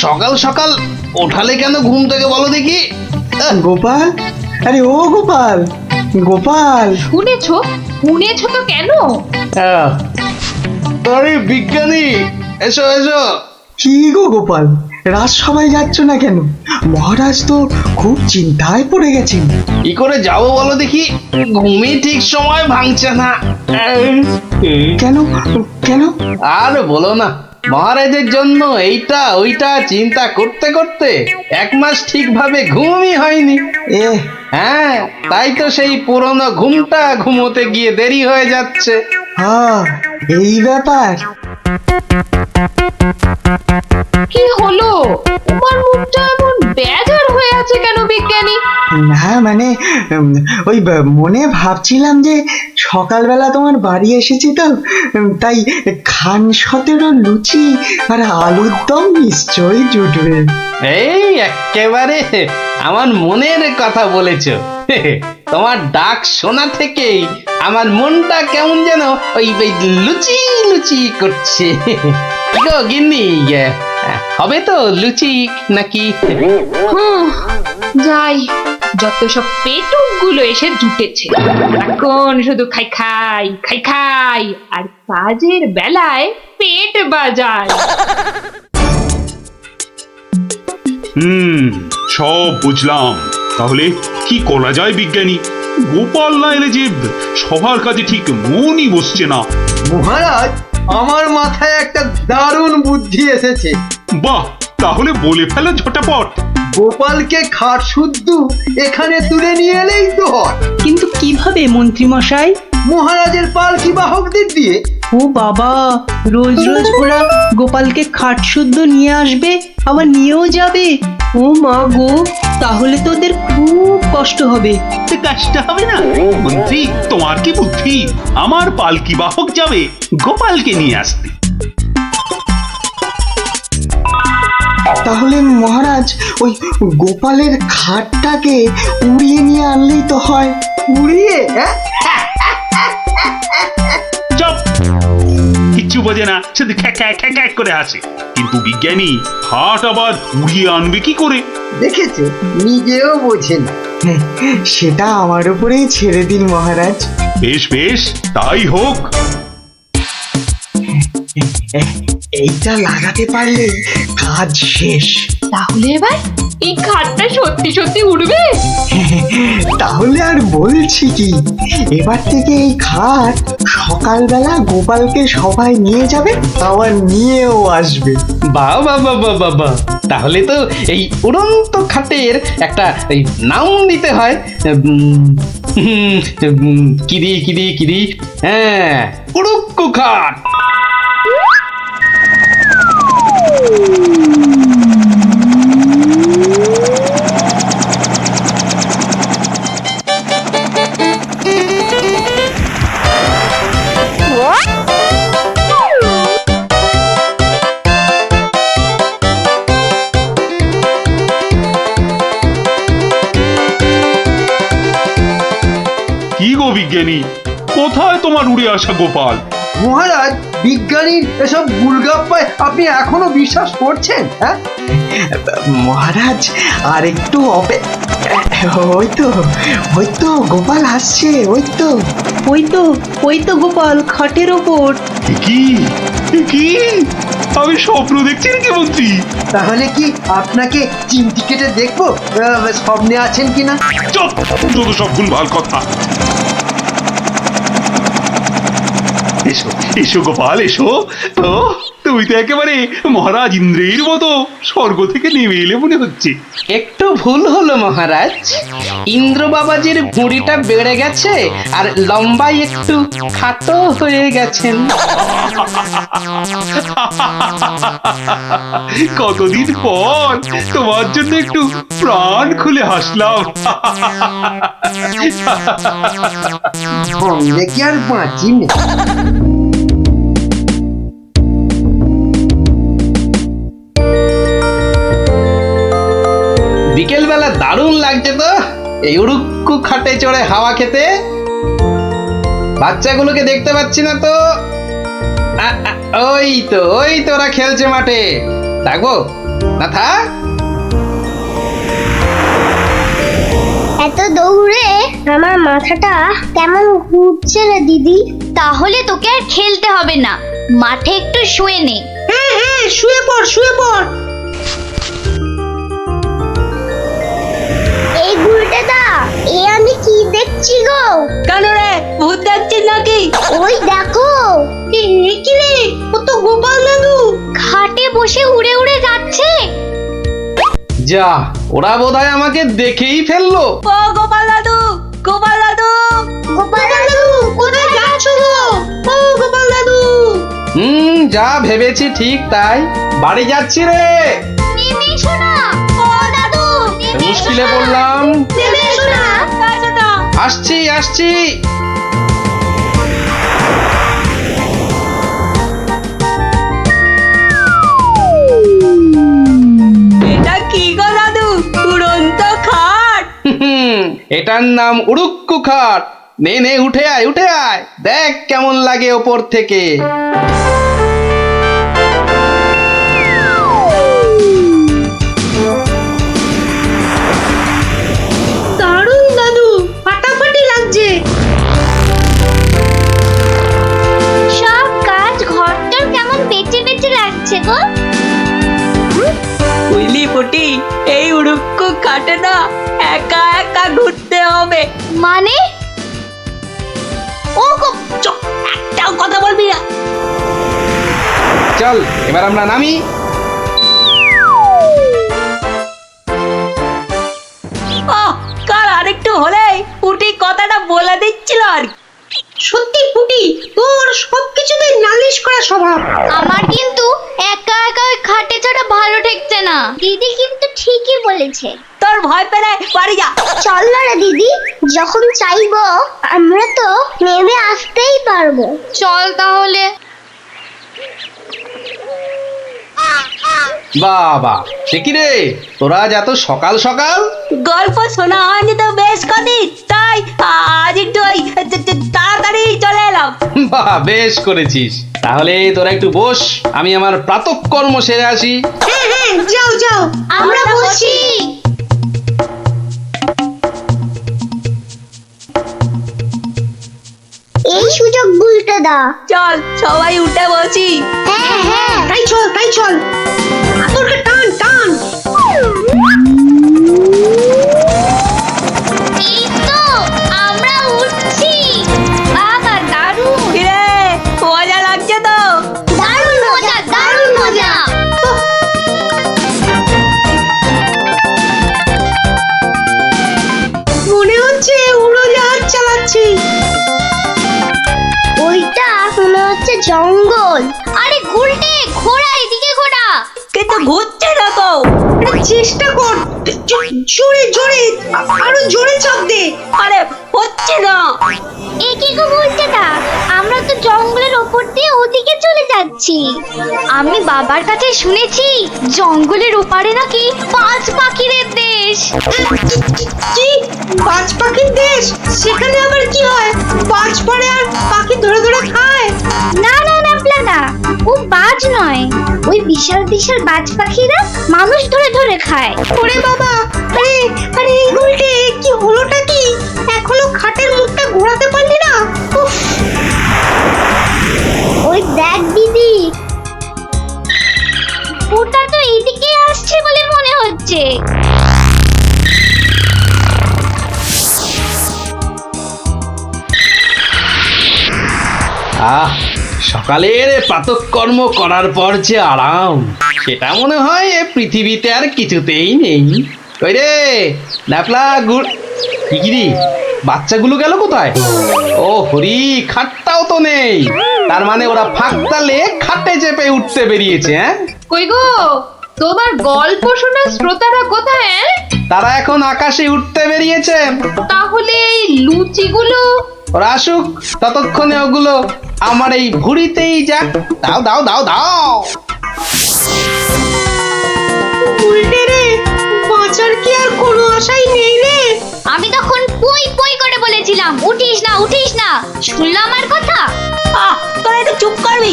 সকাল সকাল ওঠালে কেন ঘুম থেকে বলো দেখি? গোপাল, আরে ও গোপাল, গোপাল। শুনেছো শুনেছো তো কেন? আরে বিজ্ঞানী, এসো এসো। কি গো গোপাল, রাজসভায় যাচ্ছ না কেন? মহারাজ তো খুব চিন্তায় পড়ে গেছেন। কি করে যাবো বলো দেখি, ঘুমই ঠিক সময় ভাঙছে না। কেন কেন? আর বলো না, মহারাজের জন্য এইটা ওইটা চিন্তা করতে করতে 1 মাস ঠিকভাবে ঘুমই হয়নি। এ হ্যাঁ, তাই তো সেই পুরনো ঘুমটা ঘুমোতে গিয়ে দেরি হয়ে যাচ্ছে। হ্যাঁ, এই ব্যাপার। কি হলো? তোমার মুখটা এমন বেজার হয়ে আছে কেন বিজ্ঞানী? না মানে ওই মনে ভাবছিলাম যে সকালবেলা তোমার বাড়ি এসেছি তো, তাই খান 17 লুচি আর আলুর দম নিশ্চয়ই জুটবে। এই একেবারে আমার মনের কথা বলেছো। তোমার ডাক শোনা থেকেই আমার মনটা কেমন যেন ওই ওই লুচি লুচি করছে। কি গো গিন্নি, হবে তো লুচি নাকি? যাই, যত সব পেটুক গুলো এসে জুটেছে, এখন শুধু খাই খাই খাই খাই আর কাজের বেলায় পেট বাজায়। সব বুঝলাম। তাহলে কি করা যায় বিজ্ঞানী? গোপাল না এলে যে সবার কাজে ঠিক মনই বসছে না। মহারাজ, আমার মাথায় একটা দারুণ বুদ্ধি এসেছে। বাহ, তাহলে বলে ফেলো ঝটাপট। গোপালকে খাট শুদ্ধ এখানে তুলে নিয়ে এলেই তো হয়। কিন্তু কিভাবে মন্ত্রী মশাই? মহারাজের পালকি বাহকদের দিয়ে। ও বাবা, রোজ রোজ ওরা গোপালকে খাট শুদ্ধ নিয়ে আসবে, আবার নিয়েও যাবে। ও মা গো, তাহলে তো ওদের খুব কষ্ট হবে। কাজটা হবে না মন্ত্রী, তোমার কি বুদ্ধি? আমার পালকি বাহক যাবে গোপালকে নিয়ে আসতে। তাহলে মহারাজ ওই গোপালের খাটটাকে উড়িয়ে নিয়ে আনলেই তো হয়। উড়িয়ে? হ্যাঁ, চুপ, কিচ্ছু বোঝে না, শুধু খ্যাক করে আসে। কিন্তু বিজ্ঞানী, হাট আবার উড়িয়ে আনবে কি করে? দেখেছে, নিজেও বোঝেন। সেটা আমার উপরেই ছেড়ে দিন মহারাজ। বেশ বেশ, তাই হোক। এইটা লাগাতে পারলে কাজ শেষ। তাহলে এবার এই খাটটা সত্যি সত্যি উড়বে? তাহলে আর বলছি কি, এবার থেকে এই খাট সকালবেলা গোপালকে সবাই নিয়ে যাবে, আবার নিয়েও আসবে। বাহ বাহ বাহ বাহ বাহ বাহ, তাহলে তো এই উড়ন্ত খাটের একটা এই নাম দিতে হয়। কিরি, হ্যাঁ, উড়ুক্কু খাট। কি গো বিজ্ঞানী, কোথায় তোমার উড়ে আসা গোপাল? মহারাজ, বিজ্ঞানীর এসব গুলগাপ্পায় আপনি এখনো বিশ্বাস করছেন? হ্যাঁ মহারাজ, আর একটু ওই তো গোপাল আসছে, ওই তো। ওই তো গোপাল খাটের ওপর। কি কি আমি স্বপ্ন দেখছি নাকি মন্ত্রী? তাহলে কি আপনাকে চিমটি কেটে দেখবো স্বপ্নে আছেন কিনা? চুপ, যত সব ভুলভাল কথা। এসো এসো গোপাল, এসো তো। তুমি তো একেবারে মহারাজ ইন্দ্রের মতো স্বর্গ থেকে নেমে এলে মনে হচ্ছে। একটু ভুল হলো মহারাজ, ইন্দ্র বাবাজির ভুঁড়িটা বেড়ে গেছে আর লম্বাই একটু খাটো হয়ে গেছেন। কতদিন পর তোমার জন্য একটু প্রাণ খুলে হাসলাম। ভঙ্গে কি আর বাঁচি না। বিকেল বেলা দারুণ লাগছে তো এই উড়ুক্কু খাটে চড়ে হাওয়া খেতে। বাচ্চাগুলোকে দেখতে পাচ্ছি না তো। ওই তো ওরা খেলছে মাঠে। ডাকবো? না থাক। এত দৌড়ে আমার মাথাটা কেমন ঘুরছে রে দিদি। তাহলে তোকে আর খেলতে হবে না, মাঠে একটু শুয়ে নে। হ্যাঁ হ্যাঁ, শুয়ে পড় শুয়ে পড়। এই গুলটেদা, এ আমি কি দেখছি গো? কেন রে, ভূত দেখছিস নাকি? ওই দেখো, এ কি রে, ও তো গোপাল দাদু। খাটে বসে উড়ে উড়ে যাচ্ছে। যা, ওরা বোধহয় আমাকে দেখেই ফেললো। ও গোপাল দাদু, গোপাল দাদু, গোপাল দাদু, কোথায় যাচ্ছ গো? ও গোপাল দাদু। যা ভেবেছি ঠিক তাই, বাড়ি যাচ্ছি রে। নেমে এসো না। ও দাদু, নেমে এসো মুশকিলে না। পড়লাম। নেমে এসো না। আসছি আসছি। এটা কি গো দাদু, উড়ন্ত খাট? এটার নাম উড়ুক্কু খাট। নে নে, উঠে আয় উঠে আয়, দেখ কেমন লাগে ওপর থেকে। দারুণ দাদু, ফাটাফাটি লাগছে। সব কাজ ঘরটার কেমন বেঁচে বেঁচে লাগছে গো। বুঝলি পুটি, এই উড়ুক্কু খাটে না একা একা ঘুরতে হবে। মানে? ও গো, চুপ, একটাও কথা বলবি না। চল এবার আমরা নামি। কাল আরেকটু হলেই পুটি কথাটা বলে দিচ্ছিল আর কি। সত্যি পুটি, তোর সবকিছুতে নালিশ করা স্বভাব। আমার কিন্তু একা একা ওই খাটে ছাড়া ভালো ঠেকছে না। দিদি কিন্তু ঠিকই বলেছে। তোর ভয় পেলে বাড়ি যা। চল না রে দিদি, যখন চাইবো আমরা তো নেমে আসতেই পারবো। চল তাহলে। বাবা, সে কি রে, তোরা আজ এত সকাল সকাল? গল্প শোনা হয়নি তো বেশ কদিন, তাই আজ একটু ওই তাড়াতাড়ি চলে এলাম। বাহ, বেশ করেছিস। তাহলে তোরা একটু বস, আমি আমার প্রাতঃকর্ম সেরে আসি। হ্যাঁ হ্যাঁ, যাও যাও, আমরা বসি। এই সুযোগ গুলতে দা। চল সবাই উঠে বসি। হ্যাঁ হ্যাঁ, তাই চল তাই চল, আতরকে টান টান। এই তো আমরা উঠছি। বাবা দারুণ, কিরে, মজা লাগছে তো? দারুণ মজা, দারুণ মজা। মনে হচ্ছে উড়োজাহাজ চালাচ্ছি। ওইটা মনে হচ্ছে জঙ্গল। আরে গুলটে, ঘোড়া এদিকে ঘোড়া। কিন্তু ঘুরছে না তো। চেষ্টা কর, জোরে জোরে, আরো জোরে চাপ দে। আরে হচ্ছে না। এ কি গো গুলটে দা, আমরা তো জঙ্গলের ওপর দিয়ে ওদিকে চলে যাচ্ছি। আমি বাবার কাছে শুনেছি জঙ্গলের ওপারে নাকি পাঁচ পাখিরের দেশ। কি, বাজ পাখির দেশ? সেখানে আবার কি হয়? বাজ পড়ে আর পাখি ধরে ধরে খায়? না না না প্লানা, ও বাজ নয়, ওই বিশাল বিশাল বাজ পাখিরা মানুষ ধরে ধরে খায়। ওরে বাবা, আরে আরে এই গুলটে, কি হলোটা কি? এখনো খাটের মুখটা ঘোরাতে পারলি না? উফ। ওই দেখ দিদি, ওটা তো এইদিকে আসছে বলে মনে হচ্ছে। সকালের প্রাতঃকর্ম করার পর যে আরাম, সেটা মনে হয় এ পৃথিবীতে আর কিছুতেই নেই। ওই রে ন্যাপলা গুড়, কি বাচ্চাগুলো গেল কোথায়? ও হরি, খাটটাও তো নেই। তার মানে ওরা ফাঁক তালে খাটে চেপে উঠতে বেরিয়েছে। হ্যাঁ, কই গো, তোমার গল্প শোনা শ্রোতারা কোথায়? তারা এখন আকাশে উঠতে বেরিয়েছে। তাহলে এই লুচিগুলো? ওরা আসুক, ততক্ষণে ওগুলো আমার এই ভুঁড়িতেই যাক। দাও দাও দাও দাও। উল্টে রে, বাঁচার কি আর কোনো আশাই নেই রে? আমি তখন পই পই করে বলেছিলাম উঠিস না উঠিস না, শুনলো আমার কথা? তোরা একটু চুপ করবি।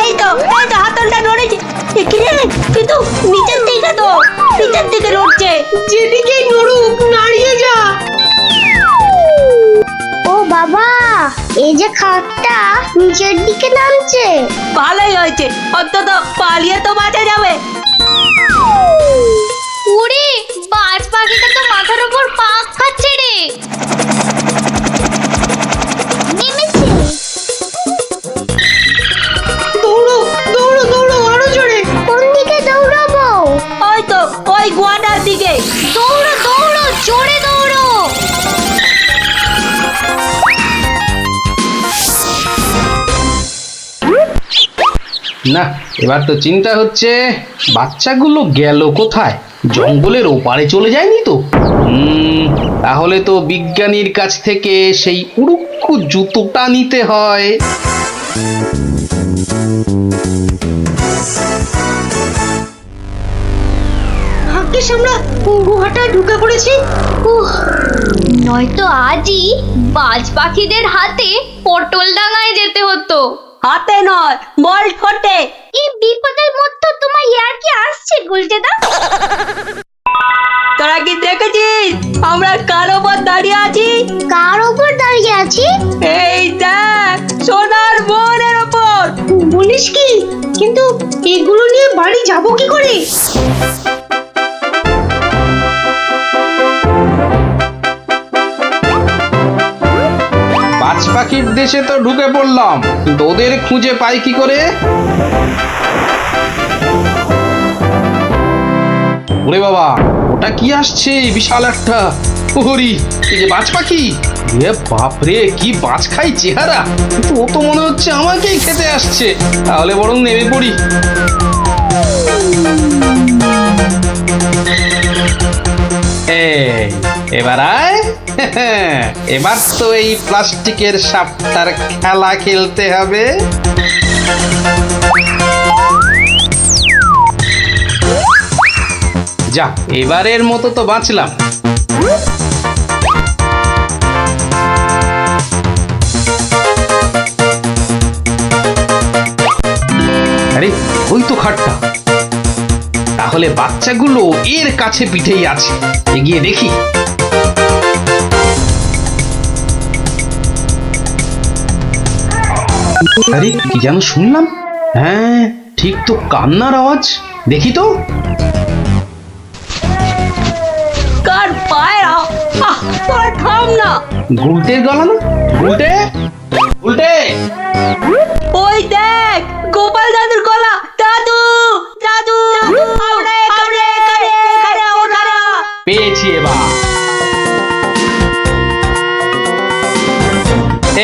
এই তো হাতলটা নড়েছে। কিরে কিন্তু নিচের দিকে তো নিচের দিকে নড়ছে। যেদিকেই নড়ুক নাড়িয়ে যা। ও বাবা, এই যে খাটটা নিচের দিকে নামছে। ভালোই হয়েছে, অন্তত পালিয়ে তো বাঁচা যাবে। ওরে, বাজ পাখিটা তো মাথার উপর পাক খাচ্ছে রে। নেমেছে। দৌড়ো দৌড়ো দৌড়ো আরো জোরে। কোন দিকে দৌড়াবো? ওই তো ওই গোয়াটার দিকে। দৌড়ো দৌড়ো, জোরে দৌড়ো। না, এবার তো চিন্তা হচ্ছে বাচ্চাগুলো গেল কোথায়? জঙ্গলের ওপারে চলে যায়নি তো? তাহলে তো বিজ্ঞানীর কাছ থেকে সেই উড়ুক্কু জুতোটা নিতে হয়। ভাগ্যিস আমরা গুহাটায় ঢুকে পড়েছি। উহ, নয়তো আজই বাজ পাখিদের হাতে পটল ডাঙায় যেতে হতো। হাতে নয়, বল ঠোঁটে। এই বিপদের মধ্যে তোমার ইয়ার কি আসছে গুলটেদা? তোরা কি দেখেছিস আমরা কার ওপর দাঁড়িয়ে আছি? কার ওপর দাঁড়িয়ে আছি? এই দেখ, সোনার বোনের ওপর। বলিস কি? কিন্তু এগুলো নিয়ে বাড়ি যাব কি করে? বাজ পাখির দেশে তো ঢুকে পড়লাম, কিন্তু ওদের খুঁজে পাই কি করে? ওরে বাবা, ওটা কি আসছে বিশাল একটা! ওরি, এই যে বাজ পাখি! এ বাপরে, কি বাজ খাই চেহারা! কিন্তু ও তো মনে হচ্ছে আমাকেই খেতে আসছে। তাহলে বরং নেমে পড়ি। এই, এবার আয়। এবার তো এই প্লাস্টিকের সাপটার খেলা খেলতে হবে। যা, এবারের মতো তো বাঁচলাম। আরে, ওই তো খাটটা। তাহলে বাচ্চাগুলো এর কাছে পিঠেই আছে। এগিয়ে দেখি। আরে, কি যেন শুনলাম? হ্যাঁ, ঠিক তো কান্নার আওয়াজ। দেখি তো। কার পায়রা? তোরা থাম না। গুলটের গলা না? গুলটে, গুলটে! ওই দেখ, গোপাল দাদুর গলা। দাদু, দাদু, আমরা এখানে, ওখানে। পেয়েছি এবার।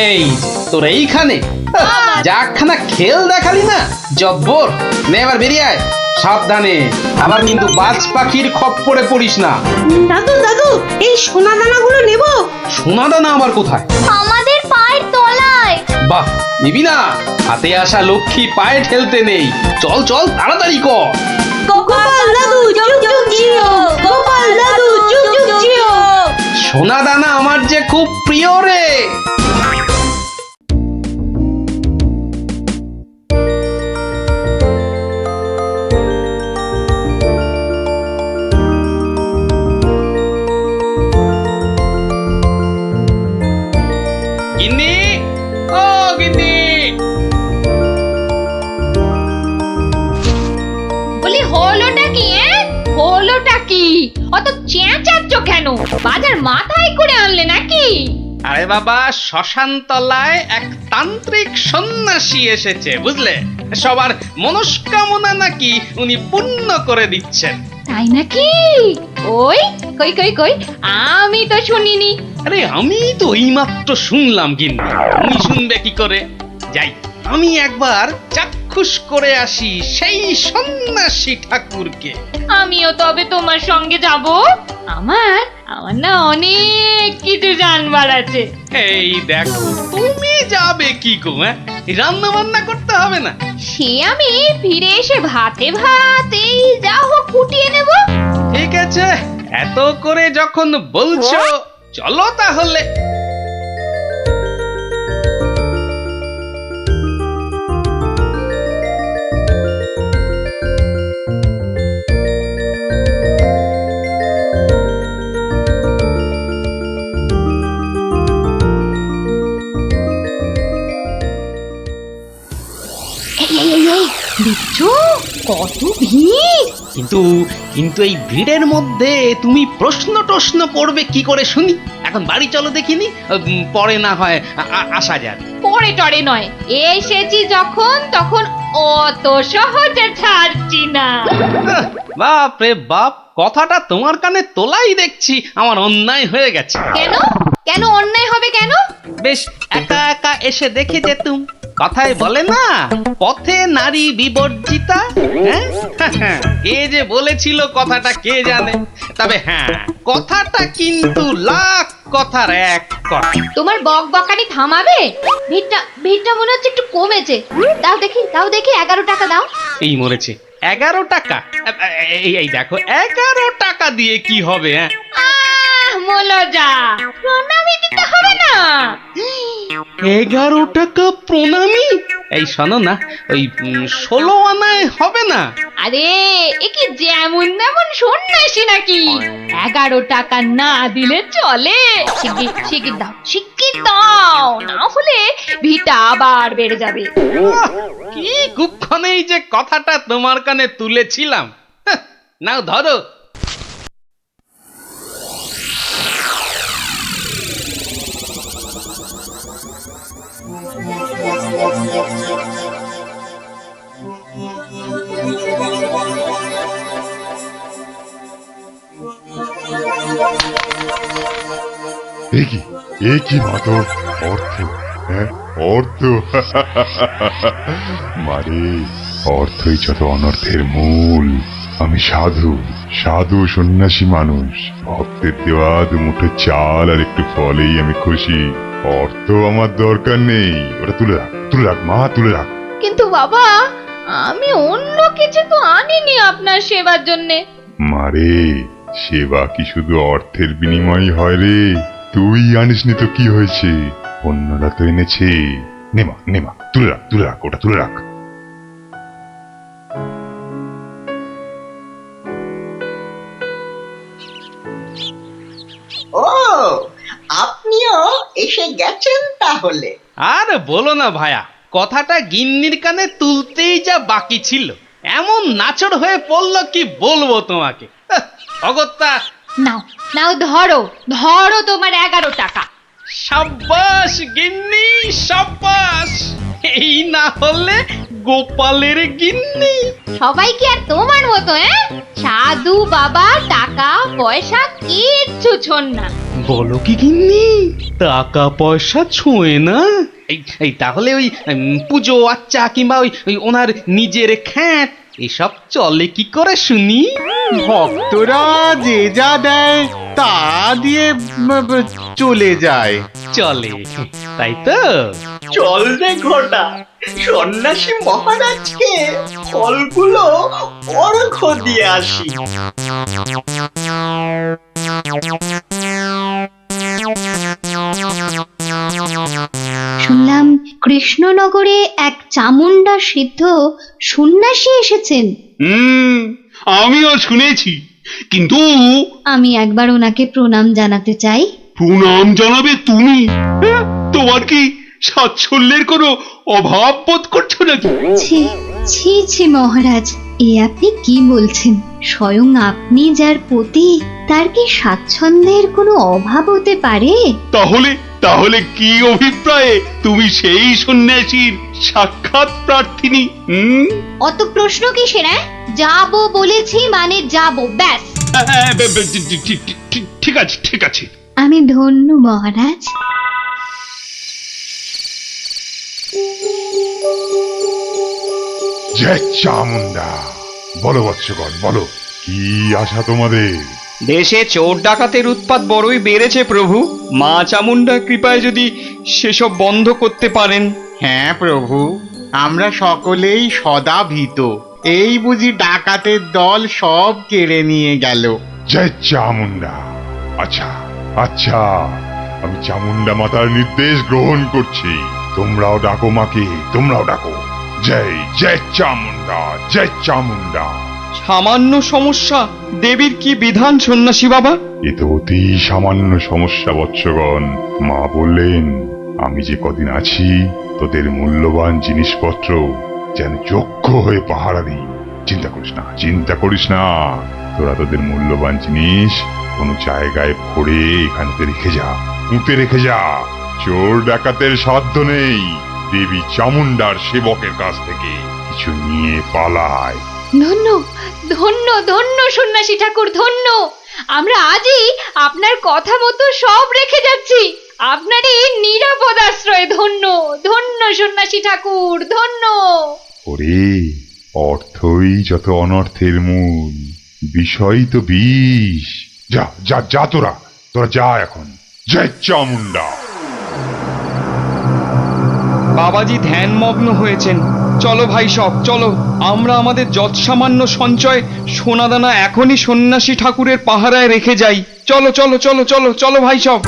এই যে, তোর এইখানে যাখানা খেল দেখালি না, জব্বর! নে এবার বেরিয়ে আয় সাবধানে। আবার কিন্তু বাজ পাখির খপ্পরে পড়িস না। দাদু দাদু, এই সোনা দানাগুলো নেব। সোনা দানা আবার কোথায়? আমাদের পায়ের তলায়। বাহ, নিবি না? হাতে আসা লক্ষ্মী পায়ে ঠেলতে নেই। চল চল, তাড়াতাড়ি কর। গোপাল দাদু, যুগ যুগ জিও। গোপাল দাদু, যুগ যুগ জিও। সোনা দানা আমার যে খুব প্রিয় রে। গিন্নি, ও গিন্নি! বলি হলোটা কি? হলোটা কি? অত চেঁচাচ্ছ কেন? বাজার মাথায় করে আনলে নাকি? আরে বাবা, শ্মশান তলায় এক তান্ত্রিক সন্ন্যাসী এসেছে, বুঝলে? সবার মনস্কামনা নাকি উনি পূর্ণ করে দিচ্ছেন। তাই নাকি? ওই কই কই কই, আমি তো শুনিনি। আরে, আমি তো এইমাত্র শুনলাম। কিন্তু তুমি শুনবে কি করে? যাই, আমি একবার চাক্ষুষ করে আসি সেই সন্ন্যাসী ঠাকুরকে। আমিও তবে তোমার সঙ্গে যাব। আমার আমার না অনেক কিছু জানবার আছে। এই দেখো, তুমি যাবে কি গো? রান্না বান্না করতে হবে না? সে আমি ফিরে এসে ভাতে ভাত এই যা হোক ফুটিয়ে নেব। ঠিক আছে, এত করে যখন বলছো, চলো তাহলে। কত ভিড়! কিন্তু কিন্তু এই ভিড়ের মধ্যে তুমি প্রশ্ন টশ্ন করবে কি করে শুনি? এখন বাড়ি চলো দেখিনি, পরে না হয় আসা যাক। পরে টরে নয়, এসেছি যখন তখন অত সহজে ছাড়ছি না। বাপ রে বাপ, কথাটা তোমার কানে তোলাই দেখছি আমার অন্যায় হয়ে গেছে। কেন? কেন অন্যায় হবে কেন? বেশ একা একা এসে দেখে যেতুম। কথায় বলে না, পথে নারী বিবর্জিতা। হ্যাঁ? কে যে বলেছিল কথাটা কে জানে। তবে হ্যাঁ, কথাটা কিন্তু লাখ কথার এক কথা। তোমার বক বকানি থামাবে? ভিড়টা মনে হচ্ছে একটু কমেছে। দাও দেখি 11 টাকা দাও। এই মরেছে 11 টাকা। এই দেখো 11 টাকা দিয়ে কি হবে? হ্যাঁ, মলজা, প্রণামী দিতে হবে না? 11 টাকা প্রণামী? এই শোনো না, ওই 16 আনায় হবে না? আরে এ কি যেমন তেমন সন্ন্যাসী নাকি? 11 টাকা না দিলে চলে? শিগগির দাও, না হলে ভিটা আবার বেড়ে যাবে। কি কুক্ষণেই যে কথাটা তোমার কানে তুলেছিলাম। নাও ধরো। এ কি মাত অর্থ? হ্যাঁ, অর্থ। মারে, অর্থই যত অনর্থের মূল। আমি সাধু সন্ন্যাসী মানুষ। ভক্তের দেওয়া দুমুঠো চাল আর একটু ফলেই আমি খুশি। অর্থ আমার দরকার নেই। ওটা তুলে রাখ মা, তুলে রাখ। কিন্তু বাবা, আমি অন্য কিছু তো আনিনি আপনার সেবার জন্যে। মারে, সেবা কি শুধু অর্থের বিনিময় হয় রে? তুই আনিসনি তো কি হয়েছে? অন্যরা তো এনেছে। নেমা তুলে রাখ, ওটা তুলে রাখ। ও, আপনিও এসে গেছেন তাহলে? আর বলো না ভায়া, কথাটা গিন্নির কানে তুলতেই যা বাকি ছিল, এমন নাচড় হয়ে পড়লো কি বলবো তোমাকে। অগত্যা। নাও ধরো তোমার 11 টাকা। সাব্বাস গিন্নি, সাব্বাস। এই না হলে গোপালের গিন্নি। সবাই কি আর তোমার মতো? সাধু বাবা টাকা পয়সা কিচ্ছু ছোন না। বলো কি গিন্নি, টাকা পয়সা ছোঁয় না? এই তাহলে ওই পুজো আচ্চা কিংবা ওই ওনার নিজের খ্যাট এসব চলে কি করে শুনি? ভক্তরা যে যা দেয় তা দিয়ে চলে যায়। চলে, তাই তো? চল রে ঘটা, সন্ন্যাসী মহারাজকে ফলগুলো অর্ঘ্য দিয়ে আসি। শুনলাম কৃষ্ণনগরে এক চামুন্ডা সিদ্ধ সন্ন্যাসী এসেছেন। আমিও শুনেছি, কিন্তু আমি একবার ওনাকে প্রণাম জানাতে চাই। প্রণাম জানাবে তুমি? তোমার কি সাচ্ছল্যের কোনো অভাব বোধ করছো নাকি? ছি মহারাজ, এ আপনি কি বলছেন? স্বয়ং আপনি যার পতি, তার কি স্বাচ্ছন্দ্যের কোনো অভাব হতে পারে? তাহলে কি অভিপ্রায়ে তুমি সেই সন্ন্যাসীর সাক্ষাৎ প্রার্থিনী? অত প্রশ্ন কিসের? যাবো বলেছি মানে যাবো, ব্যাস। ঠিক আছে। আমি ধন্য মহারাজ। জয় চামুন্ডা। বলো বৎসগণ, বলো, কি আশা তোমাদের? দেশে চোর ডাকাতের উৎপাত বড়ই বেড়েছে প্রভু। মা চামুন্ডা কৃপায় যদি সেসব বন্ধ করতে পারেন। হ্যাঁ প্রভু, আমরা সকলেই সদা ভীত। এই বুঝি ডাকাতের দল সব কেড়ে নিয়ে গেল। জয় চামুন্ডা। আচ্ছা, আমি চামুন্ডা মাতার নির্দেশ গ্রহণ করছি। তোমরাও ডাকো মাকে, তোমরাও ডাকো। জয় চামুন্ডা, জয় চামুন্ডা। সামান্য সমস্যা, দেবীর কি বিধান সন্ন্যাসী বাবা? এ তো অতি সামান্য সমস্যা বৎসগণ। মা বললেন, আমি যে কদিন আছি তোদের মূল্যবান জিনিসপত্র যেন যজ্ঞ হয়ে পাহারা দিই। চিন্তা করিস না, চিন্তা করিস না। তোরা তোদের মূল্যবান জিনিস কোনো জায়গায় ভরে এখানে রেখে যা, পুঁতে রেখে যা। চোর ডাকাতের সাধ্য নেই দেবী চামুন্ডার সেবকের কাছ থেকে কিছু নিয়ে পালায়। ধন্য ধন্য ধন্য সন্ন্যাসী ঠাকুর, ধন্য। আমরা আজই আপনার কথা মতো সব রেখে যাচ্ছি। আপনারই নিরাপদ আশ্রয়। ধন্য ধন্য সন্ন্যাসী ঠাকুর, ধন্য। ওরে, অর্থই যত অনর্থের মূল, বিষয় তো বিষ। যা যা যা, তোরা তোরা যা এখন। জয় চামুন্ডা। বাবাজি ধ্যানমগ্ন হয়েছেন। চলো ভাই সব, চলো। আমরা আমাদের যৎসামান্য সঞ্চয় সোনাদানা এখনই সন্ন্যাসী ঠাকুরের পাহারায় রেখে যাই। চলো চলো চলো চলো চলো ভাই সব।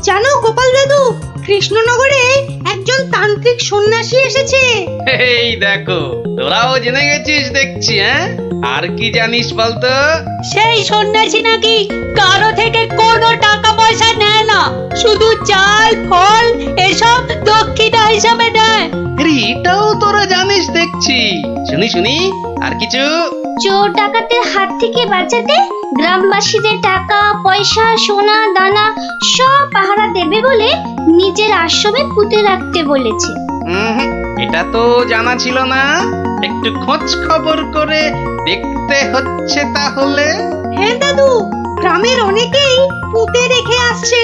জানো গোপাল দাদু, কৃষ্ণনগরে একজন তান্ত্রিক সন্ন্যাসী এসেছে। এই দেখো, তোরাও জেনে গেছিস দেখছি। হ্যাঁ, আর কি জানিস বলতো? সেই সন্ন্যাসী নাকি কারো থেকে কোনো টাকা পয়সা নেয় না, শুধু চাল ফল এসব দক্ষিণা হিসাবে নেয়। এটাও তোরা জানিস দেখছি। শুনি শুনি, আর কিছু? চোর ডাকাতের হাত থেকে বাঁচাতে গ্রামবাসীদের টাকা পয়সা সোনা দানা সব পাহারা দেবে বলে নিজের আশ্রমে পুঁতে রাখতে বলেছে। এটা তো জানা ছিল না। একটু খোঁজ খবর করে দেখতে হচ্ছে তাহলে। হ্যাঁ দাদু, গ্রামের অনেকেই পুঁতে রেখে আসছে।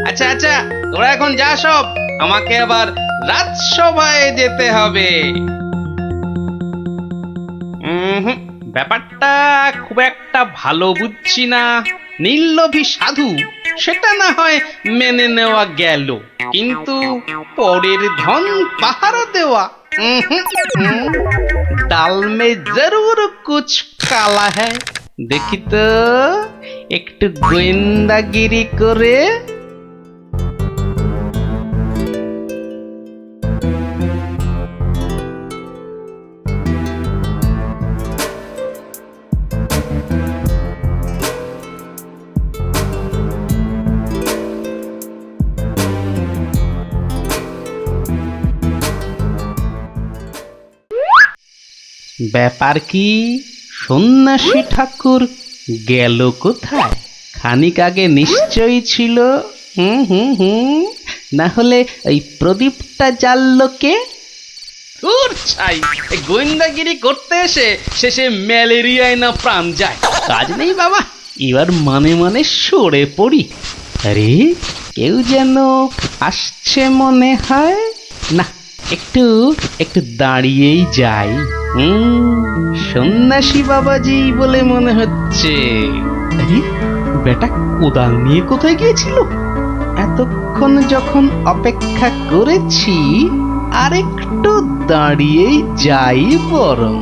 আচ্ছা আচ্ছা, তোরা এখন যা সব, আমাকে আবার রাজসভায় যেতে হবে। ব্যাপারটা খুব একটা ভালো বুঝছি না। নির্লোভী সাধু সেটা না হয় মেনে নেওয়া গেল, কিন্তু পরের ধন পাহারা দেওয়া, ডাল মে জরুর কুছ কালা হ্যায়। দেখি তো একটু গোয়েন্দাগিরি করে। ব্যাপার কি? সন্ন্যাসী ঠাকুর গেল কোথায়? খানিক আগে নিশ্চয়ই ছিল। না হলে ওই প্রদীপটা জ্বাললো কে? ছাই, গোয়েন্দাগিরি করতে এসে শেষে ম্যালেরিয়ায় না প্রাণ যায়। কাজ নেই বাবা, এবার মানে মানে সরে পড়ি। আরে, কেউ যেন আসছে মনে হয়। না, একটু একটু দাঁড়িয়েই যাই। সন্ন্যাসী বাবাজি বলে মনে হচ্ছে। আরে, বেটা কোদাল নিয়ে কোথায় গিয়েছিল? এতক্ষণ যখন অপেক্ষা করেছি, আরেকটু দাঁড়িয়েই যাই বরং।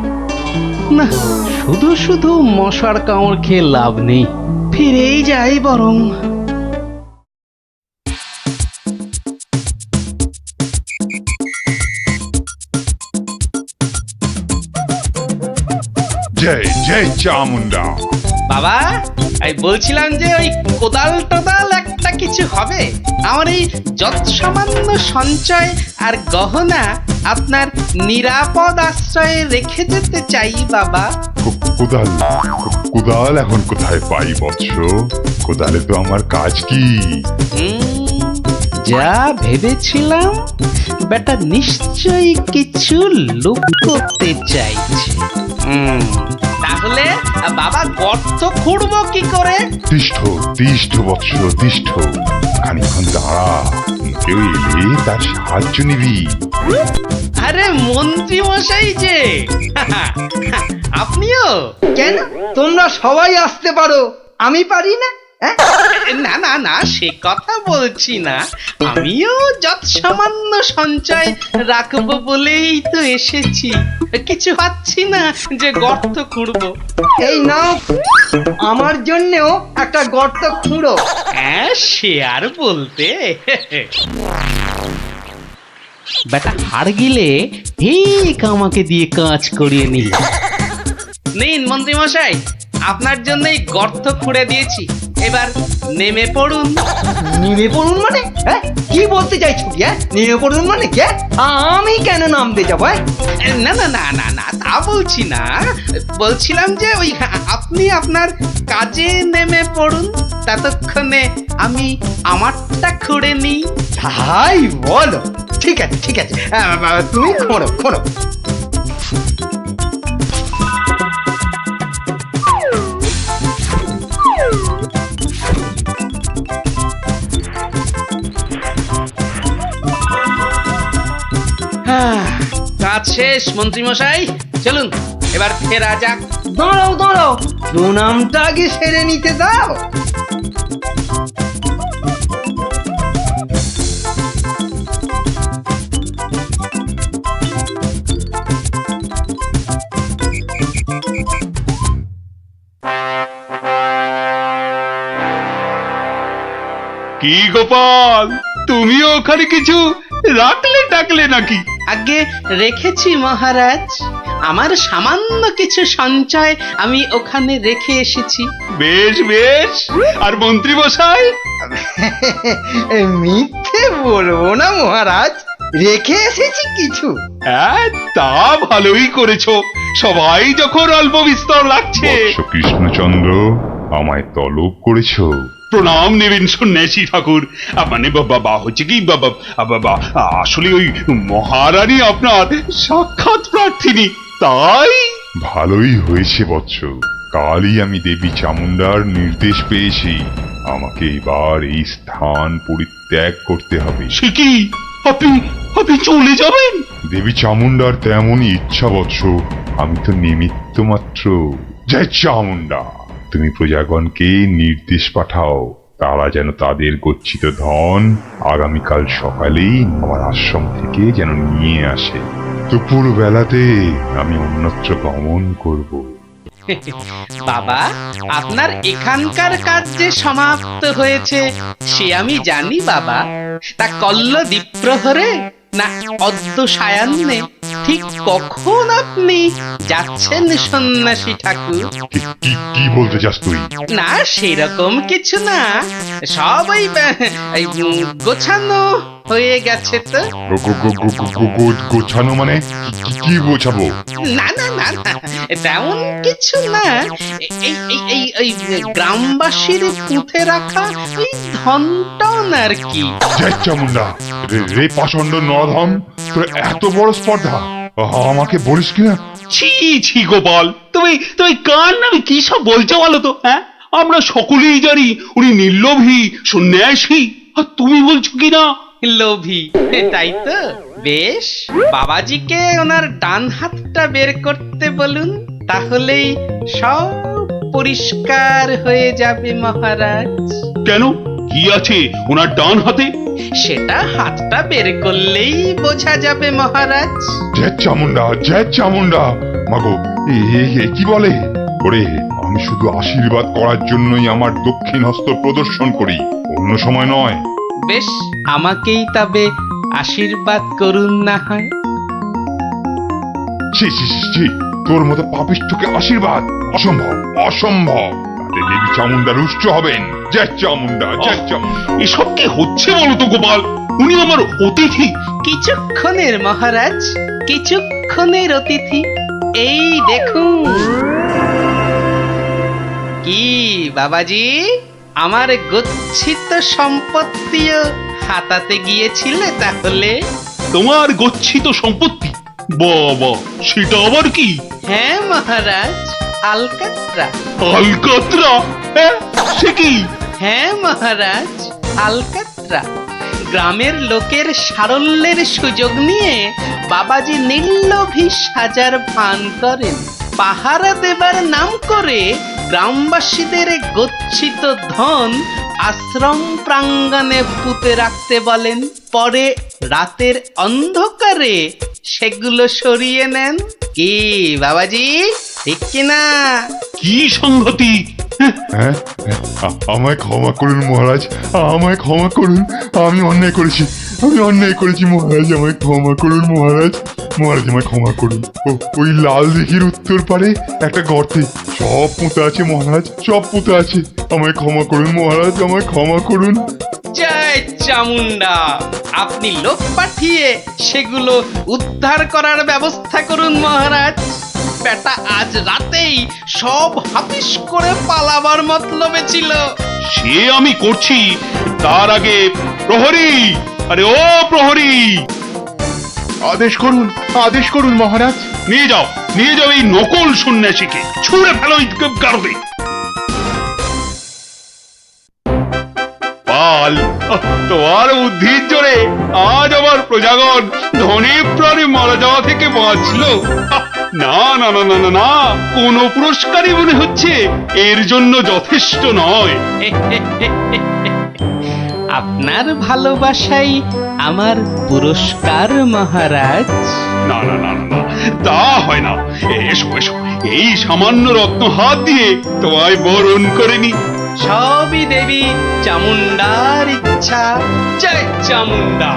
না, শুধু শুধু মশার কামড় খেয়ে লাভ নেই, ফিরেই যাই বরং। জয় জয় চামুন্ডা। বাবা, আমি বলছিলাম যে ওই কোদাল টোদাল একটা কিছু হবে। আমার এই যৎসামান্য সঞ্চয় আর গহনা আপনার নিরাপদ আশ্রয়ে রেখে যেতে চাই বাবা। কোদাল কোদাল এখন কোথায় পাই বৎস? কোদালে তো আমার কাজ কি? যা ভেবেছিলাম, বেটা নিশ্চয়ই কিছু লুকোতে চাইছে। তাহলে বাবা গর্ত খুঁড়বো কি করে? তিষ্ঠ তিষ্ঠ বৎস, তিষ্ঠ। খানিক্ষণ দাঁড়া, কেউ এলে তার সাহায্য নিবি। আরে মন্ত্রী মশাই যে, আপনিও? কেন, তোমরা সবাই আসতে পারো, আমি পারি না? হ্যাঁ? না না না, সে কথা বলছি না। আমিও যত সামান্য সঞ্চয় রাখবো বলেই তো এসেছি। কিছু পাচ্ছি না যে গর্ত খুঁড়বো। এই নাও, আমার জন্যেও একটা গর্ত খুঁড়ো। হ্যাঁ, সে আর বলতে। বেটা হাড় গিলে ঠিক আমাকে দিয়ে কাজ করিয়ে নিল। নিন মন্ত্রী মশাই, আপনার জন্যই গর্ত খুঁড়ে দিয়েছি, এবার নেমে পড়ুন। নেমে পড়ুন মানে? হ্যাঁ, কি বলতে চাইছো কি? হ্যাঁ, নেমে পড়ুন মানে কি? আমি কেন নামতে যাবো? না না না না না, তা বলছি না। বলছিলাম যে ওই আপনি আপনার কাজে নেমে পড়ুন, ততক্ষণে আমি আমারটা খুঁড়ে নিই। তাই বলো? ঠিক আছে ঠিক আছে, তুমি খোঁড়ো খোঁড়ো। কাজ শেষ মন্ত্রী মশাই, চলুন এবার ফেরা যাক। দাঁড়াও দাঁড়াও, প্রণামটা আগে সেরে নিতে দাও। কি গোপাল, তুমিও ওখানে কিছু রাখলে টাকলে নাকি? আগে রেখেছি মহারাজ, আমার সামান্য কিছু সঞ্চয় আমি ওখানে রেখে এসেছি। বেশ বেশ, আর মন্ত্রী মশাই? মিথ্যে বলবো না মহারাজ, রেখে এসেছি কিছু। হ্যাঁ, তা ভালোই করেছো। সবাই যখন অল্প বিস্তর লাগছে। বৎস কৃষ্ণচন্দ্র, আমায় তলব করেছো? প্রণাম নেবেন সন্ন্যাসী ঠাকুর। মানে বাবা হচ্ছে কি বাবা, আসলে ওই মহারানী আপনার সাক্ষাৎ প্রার্থিনী, তাই। ভালোই হয়েছে বৎস, কালই আমি দেবী চামুন্ডার নির্দেশ পেয়েছি। আমাকে এবার এই স্থান পরিত্যাগ করতে হবে। সে কি, আপনি আপনি চলে যাবেন? দেবী চামুন্ডার তেমনই ইচ্ছা বৎস, আমি তো নিমিত্ত মাত্র। জয় চামুন্ডা, তুমি প্রজাগণকে নির্দেশ পাঠাও, তারা যেন তাদের গচ্ছিত ধন আগামীকাল সকালেই আমার আশ্রম থেকে যেন নিয়ে আসে। দুপুর বেলাতে আমি অন্যত্র গমন করব। বাবা, আপনার এখানকার কাজ যে সমাপ্ত হয়েছে সে আমি জানি বাবা। তা কল্ল দ্বীপ্রহরে না অদ্য সায়ান্নে ঠিক কখন আপনি যাচ্ছেন সন্ন্যাসী ঠাকুর? কি বলতে চাস তুই? না সেরকম কিছু না, সব ওই গোছানো হয়ে গেছে তো। গোছানো মানে কি গোছাবো? না না না না, তেমন কিছু না। এই এই এই এই গ্রামবাসীর পুঁতে রাখা ওই ধনটন আর কি। জয় চামুন্ডা, রে পাষণ্ড নরধম, তোর এত বড় স্পর্ধা, আমাকে বলিস কিনা? ছি ছি গোপাল, তুমি তুমি কার নামে কি সব বলছো বলো তো? হ্যাঁ, আমরা সকলেই জানি উনি নির্লোভী সন্ন্যাসী, আর তুমি বলছো কিনা লোভী। তাই তো, বেশ, বাবাজিকে ওনার ডান হাতটা বের করতে বলুন, তাহলেই সব পরিষ্কার হয়ে যাবে মহারাজ। কেন, কি আছে ওনার ডান হাতে? সেটা হাতটা বের করলেই বোঝা যাবে মহারাজ। জয় চামুন্ডা, জয় চামুন্ডা। মাগো, এ কি বলে? ওরে, আমি শুধু আশীর্বাদ করার জন্যই আমার দক্ষিণ হস্ত প্রদর্শন করি, অন্য সময় নয়। বেশ, আমাকেই তবে আশীর্বাদ করুন না হয়। ছি ছি ছি, তোর মতো পাপিষ্ঠকে আশীর্বাদ অসম্ভব, অসম্ভব। তাতে দেবী চামুন্ডা রুষ্ট হবেন। জয় চামুন্ডা, জয় চামুন্ডা। এসব কি হচ্ছে বলো তো গোপাল? উনি আমার অতিথি। কিছুক্ষণের মহারাজ, কিছুক্ষণের অতিথি। এই দেখুন। কি বাবাজি, আমার গচ্ছিত সম্পত্তিও হাতাতে গিয়েছিলে তাহলে? তোমার গচ্ছিত সম্পত্তি? বাবা, সেটা আবার কি? হ্যাঁ মহারাজ, আলকাত্রা। আলকাত্রা? হ্যাঁ, সে কি? হ্যাঁ মহারাজ, আলকাত্রা। গ্রামের লোকের সারল্যের সুযোগ নিয়ে বাবাজি নির্লোভী সাজার ভান করেন। পাহারা দেবার নাম করে গ্রামবাসীদের গচ্ছিত ধন আশ্রম প্রাঙ্গণে পুঁতে রাখতে বলেন, পরে রাতের অন্ধকারে সেগুলো সরিয়ে নেন। কি বাবাজি, ঠিক কিনা? কি সংগতি? হ্যাঁ আমায় ক্ষমা করুন মহারাজ, আমায় ক্ষমা করুন। আমি অন্যায় করেছি, আমি অন্যায় করেছি মহারাজ, আমায় ক্ষমা করুন মহারাজ। মহারাজ আমায় ক্ষমা করুন। ওই লাল দিঘির উত্তর পারে একটা গর্তে সব পুঁতে আছে মহারাজ, সব পুঁতে আছে। আমায় ক্ষমা করুন মহারাজ, আমায় ক্ষমা করুন। জয় চামুন্ডা, আপনি লোক পাঠিয়ে সেগুলো উদ্ধার করার ব্যবস্থা করুন মহারাজ। বেটা আজ রাতেই সব হাফিস করে পালাবার মতলবে ছিল। সে আমি করছি, তার আগে প্রহরী, আরে ও প্রহরী, আদেশ করুন মহারাজ। নিয়ে যাও এই নকল সন্ন্যাসীকে, ছুঁড়ে ফেলো এই গারদে। পাল, তোমার বুদ্ধির জোরে আজ আমার প্রজাগণ ধনে প্রাণে মারা যাওয়া থেকে বাঁচলো। না না না না না না, কোন পুরস্কারই মনে হচ্ছে এর জন্য যথেষ্ট নয়। আপনার ভালোবাসাই আমার পুরস্কার মহারাজ। না না না না না, তা হয় না। এসো এসো, এই সামান্য রত্ন হাত দিয়ে তোমায় বরণ করে নি। সবই দেবী চামুন্ডার ইচ্ছা। জয় চামুন্ডা।